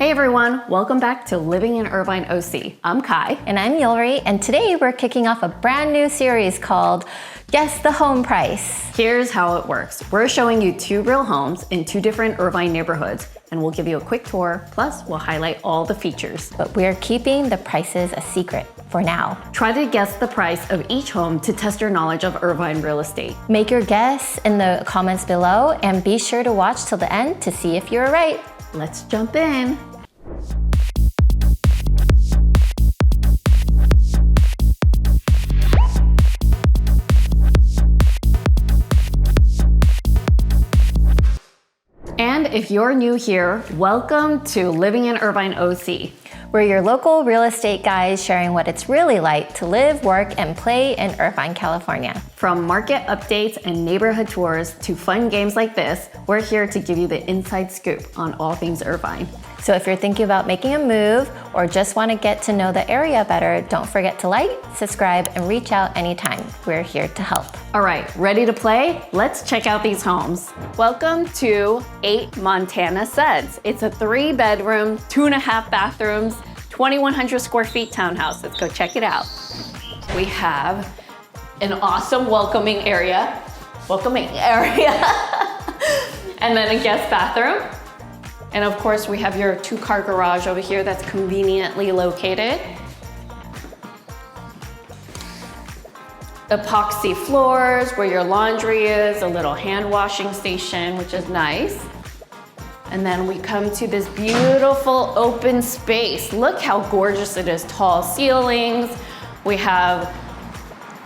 Hey everyone, welcome back to Living in Irvine OC. I'm Kai. And I'm Yulri, and today we're kicking off a brand new series called Guess the Home Price. Here's how it works. We're showing you two real homes in two different Irvine neighborhoods, and we'll give you a quick tour, plus we'll highlight all the features. But we're keeping the prices a secret for now. Try to guess the price of each home to test your knowledge of Irvine real estate. Make your guess in the comments below, and be sure to watch till the end to see if you're right. Let's jump in. And if you're new here, welcome to Living in Irvine OC. We're your local real estate guys sharing what it's really like to live, work, and play in Irvine, California. From market updates and neighborhood tours to fun games like this, we're here to give you the inside scoop on all things Irvine. So if you're thinking about making a move or just want to get to know the area better, don't forget to like, subscribe, and reach out anytime. We're here to help. All right, ready to play? Let's check out these homes. Welcome to 8 Montana Seds. It's a 3-bedroom, 2.5 bathrooms, 2,100 square feet townhouse. Let's go check it out. We have an awesome welcoming area, and then a guest bathroom. And of course, we have your 2-car garage over here that's conveniently located. Epoxy floors where your laundry is, a little hand washing station, which is nice. And then we come to this beautiful open space. Look how gorgeous it is, tall ceilings. We have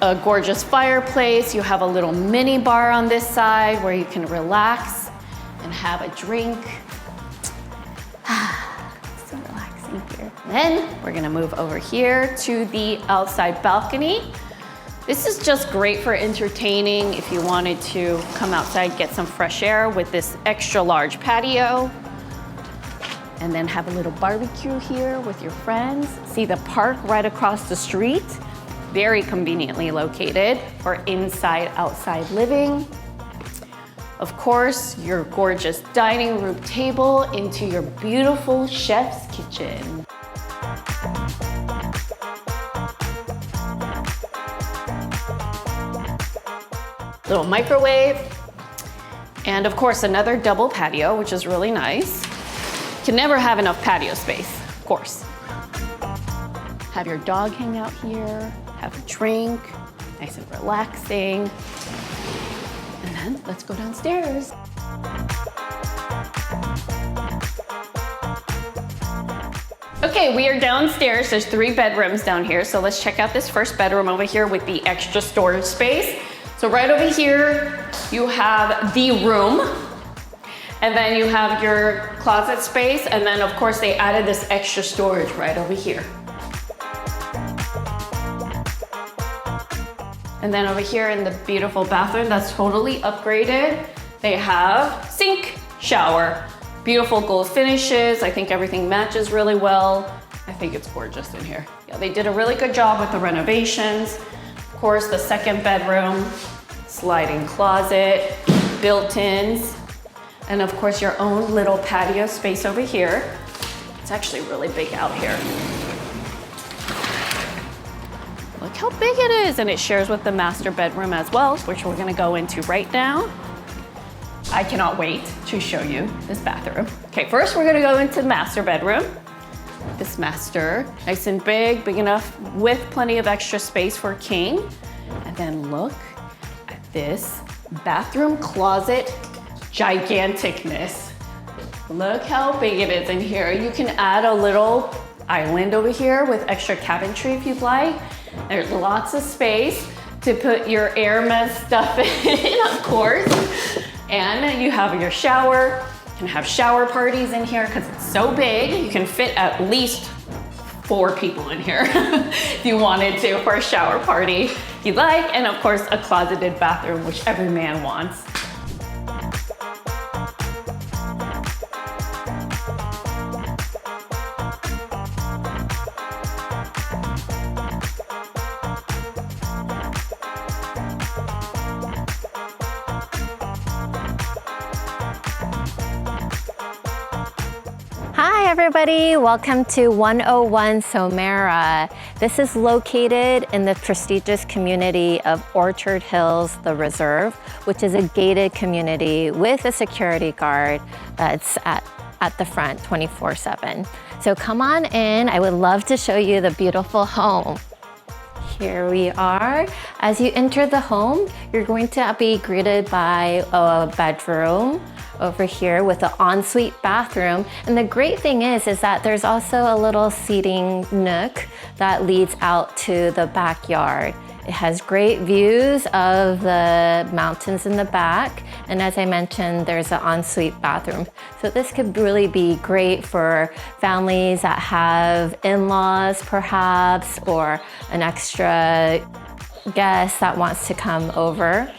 a gorgeous fireplace. You have a little mini bar on this side where you can relax and have a drink. So relaxing here. Then we're gonna move over here to the outside balcony. This is just great for entertaining if you wanted to come outside, get some fresh air with this extra large patio. And then have a little barbecue here with your friends. See the park right across the street. Very conveniently located for inside, outside living. Of course, your gorgeous dining room table into your beautiful chef's kitchen. Little microwave. And of course, another double patio, which is really nice. Can never have enough patio space, of course. Have your dog hang out here, have a drink, nice and relaxing. And then let's go downstairs. Okay, we are downstairs. There's 3 bedrooms down here. So let's check out this first bedroom over here with the extra storage space. So right over here, you have the room. And then you have your closet space. And then of course they added this extra storage right over here. And then over here in the beautiful bathroom that's totally upgraded, they have sink, shower, beautiful gold finishes. I think everything matches really well. I think it's gorgeous in here. Yeah, they did a really good job with the renovations. Of course, the second bedroom, sliding closet, built-ins, and of course your own little patio space over here. It's actually really big out here. Look how big it is, and it shares with the master bedroom as well, which we're gonna go into right now. I cannot wait to show you this bathroom. Okay, first we're gonna go into the master bedroom. This master, nice and big enough with plenty of extra space for a king. And then look at this bathroom closet giganticness. Look how big it is in here. You can add a little island over here with extra cabinetry if you'd like. There's lots of space to put your Hermes stuff in, of course. And you have your shower. You can have shower parties in here because it's so big. You can fit at least 4 people in here if you wanted to for a shower party if you'd like. And of course, a closeted bathroom, which every man wants. everybody, welcome to 101 Somera. This is located in the prestigious community of Orchard Hills, the Reserve, which is a gated community with a security guard that's at the front 24/7. So come on in, I would love to show you the beautiful home. Here we are. As you enter the home, you're going to be greeted by a bedroom over here with an ensuite bathroom. And the great thing is that there's also a little seating nook that leads out to the backyard. It has great views of the mountains in the back. And as I mentioned, there's an ensuite bathroom. So this could really be great for families that have in-laws perhaps, or an extra guest that wants to come over.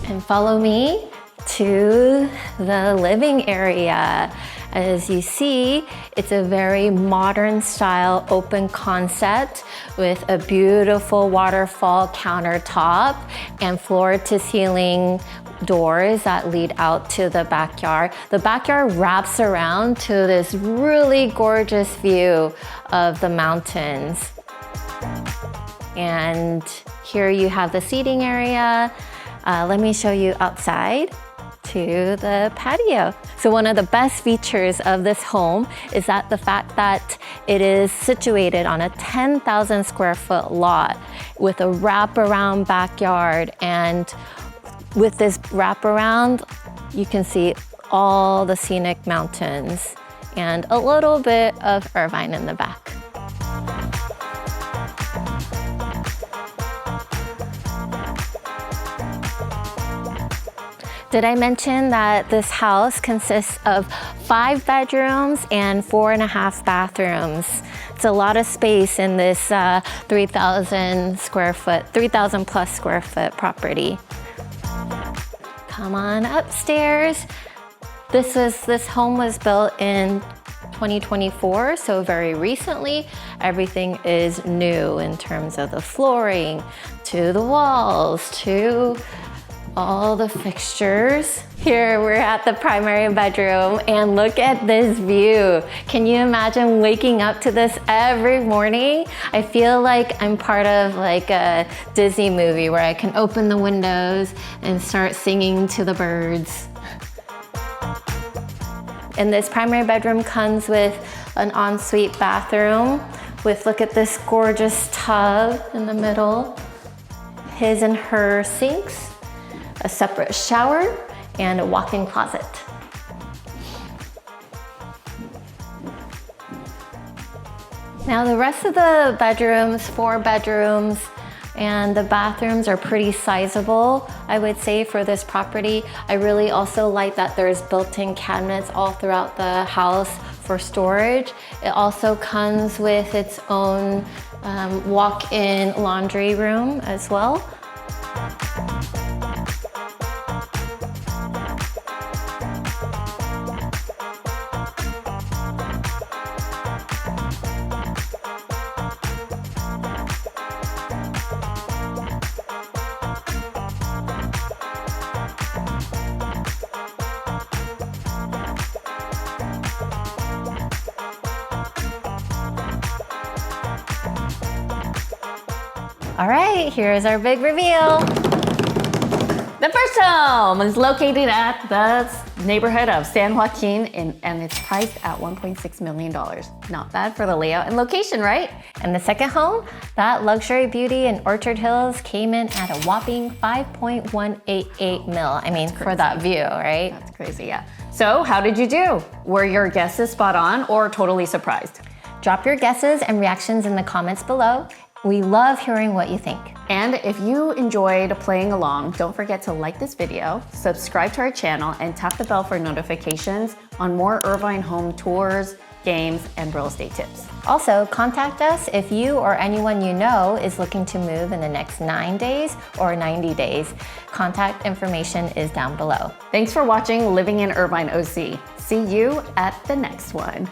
And follow me to the living area. As you see, it's a very modern style open concept with a beautiful waterfall countertop and floor to ceiling doors that lead out to the backyard. The backyard wraps around to this really gorgeous view of the mountains. And here you have the seating area. Let me show you outside to the patio. So one of the best features of this home is that the fact that it is situated on a 10,000 square foot lot with a wraparound backyard. And with this wraparound, you can see all the scenic mountains and a little bit of Irvine in the back. Did I mention that this house consists of 5 bedrooms and 4.5 bathrooms? It's a lot of space in this 3,000 plus square foot property. Come on upstairs. This home was built in 2024, so very recently. Everything is new in terms of the flooring, to the walls, to all the fixtures. Here we're at the primary bedroom and look at this view. Can you imagine waking up to this every morning? I feel like I'm part of like a Disney movie where I can open the windows and start singing to the birds. And this primary bedroom comes with an ensuite bathroom with, look at this gorgeous tub in the middle, his and her sinks, a separate shower, and a walk-in closet. Now the rest of the bedrooms, 4 bedrooms, and the bathrooms are pretty sizable, I would say, for this property. I really also like that there's built-in cabinets all throughout the house for storage. It also comes with its own walk-in laundry room as well. All right, here's our big reveal. The first home is located at the neighborhood of San Joaquin and it's priced at $1.6 million. Not bad for the layout and location, right? And the second home, that luxury beauty in Orchard Hills, came in at a whopping $5.188 million. I mean, for that view, right? That's crazy, yeah. So how did you do? Were your guesses spot on or totally surprised? Drop your guesses and reactions in the comments below. We love hearing what you think. And if you enjoyed playing along, don't forget to like this video, subscribe to our channel, and tap the bell for notifications on more Irvine Home Tours, games, and real estate tips. Also, contact us if you or anyone you know is looking to move in the next 9 days or 90 days. Contact information is down below. Thanks for watching Living in Irvine OC. See you at the next one.